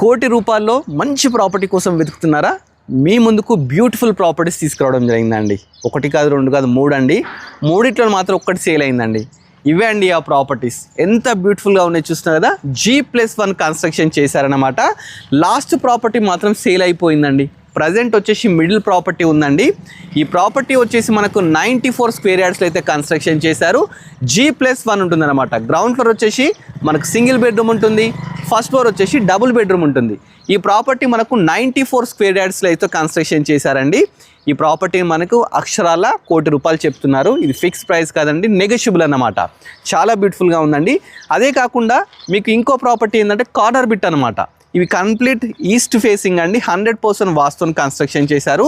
కోటి రూపాయల్లో మంచి ప్రాపర్టీ కోసం వెతుకుతున్నారా? మీ ముందుకు బ్యూటిఫుల్ ప్రాపర్టీస్ తీసుకురావడం జరిగిందండి. ఒకటి కాదు, రెండు కాదు, మూడు అండి. మూడిట్లో మాత్రం ఒక్కటి సేల్ అయిందండి. ఇవే అండి ఆ ప్రాపర్టీస్. ఎంత బ్యూటిఫుల్గా ఉన్నాయి చూస్తున్నారు కదా. G+1 కన్స్ట్రక్షన్ చేశారన్నమాట. లాస్ట్ ప్రాపర్టీ మాత్రం సేల్ అయిపోయిందండి. ప్రజెంట్ వచ్చేసి మిడిల్ ప్రాపర్టీ ఉందండి. ఈ ప్రాపర్టీ వచ్చేసి మనకు 94 స్క్వేర్ యార్డ్స్లో అయితే కన్స్ట్రక్షన్ చేశారు. G+1 ఉంటుందన్నమాట. గ్రౌండ్ ఫ్లోర్ వచ్చేసి మనకు సింగిల్ బెడ్రూమ్ ఉంటుంది, ఫస్ట్ ఫ్లోర్ వచ్చేసి డబుల్ బెడ్రూమ్ ఉంటుంది. ఈ ప్రాపర్టీ మనకు 94 స్క్వేర్ యార్డ్స్లో అయితే కన్స్ట్రక్షన్ చేశారండి. ఈ ప్రాపర్టీ మనకు అక్షరాల ₹1 కోటి చెప్తున్నారు. ఇది ఫిక్స్ ప్రైస్ కాదండి, నెగోషియబుల్ అన్నమాట. చాలా బ్యూటిఫుల్గా ఉందండి. అదే కాకుండా మీకు ఇంకో ప్రాపర్టీ ఏంటంటే కార్నర్ బిట్ అనమాట. ఇవి కంప్లీట్ ఈస్ట్ ఫేసింగ్ అండి. 100% వాస్తుని కన్స్ట్రక్షన్ చేశారు.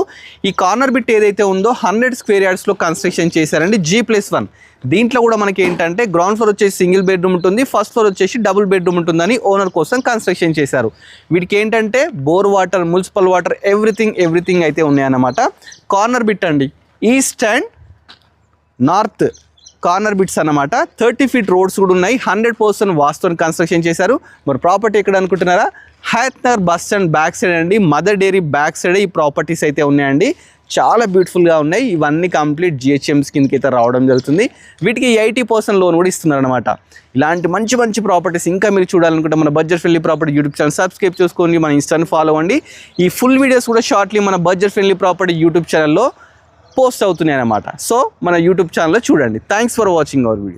ఈ కార్నర్ బిట్ ఏదైతే ఉందో 100 స్క్వేర్ యార్డ్స్లో కన్స్ట్రక్షన్ చేశారండి. G+1 దీంట్లో కూడా మనకి ఏంటంటే గ్రౌండ్ ఫ్లోర్ వచ్చేసి సింగిల్ బెడ్రూమ్ ఉంటుంది, ఫస్ట్ ఫ్లోర్ వచ్చేసి డబుల్ బెడ్రూమ్ ఉంటుందని ఓనర్ కోసం కన్స్ట్రక్షన్ చేశారు. వీటికి ఏంటంటే bore water, municipal water, everything అయితే ఉన్నాయన్నమాట. కార్నర్ బిట్ అండి, east and north corner bits అన్నమాట. 30 ఫీట్ రోడ్స్ కూడా ఉన్నాయి. 100% వాస్తుని కన్స్ట్రక్షన్ చేశారు. మరి ప్రాపర్టీ ఎక్కడ అనుకుంటున్నారా? Hayat Nagar bus stand back side అండి, మదర్ డైరీ బ్యాక్ సైడ్ ఈ ప్రాపర్టీస్ అయితే ఉన్నాయండి. చాలా బ్యూటిఫుల్గా ఉన్నాయి. ఇవన్నీ కంప్లీట్ GHMs కిందకి అయితే రావడం జరుగుతుంది. వీటికి 80% లోన్ కూడా ఇస్తున్నారు అనమాట. ఇలాంటి మంచి ప్రాపర్టీస్ ఇంకా మీరు చూడాలనుకుంటే మన budget friendly property YouTube channel subscribe చేసుకోండి, మన ఇన్స్టాని ఫాలో అవ్వండి. ఈ ఫుల్ వీడియోస్ కూడా షార్ట్లీ మన బడ్జెట్ ఫ్రెండ్లీ ప్రాపర్టీ యూట్యూబ్ ఛానల్లో పోస్ట్ అవుతున్నాయి అన్నమాట. సో మన యూట్యూబ్ ఛానల్లో చూడండి. Thanks for watching our video.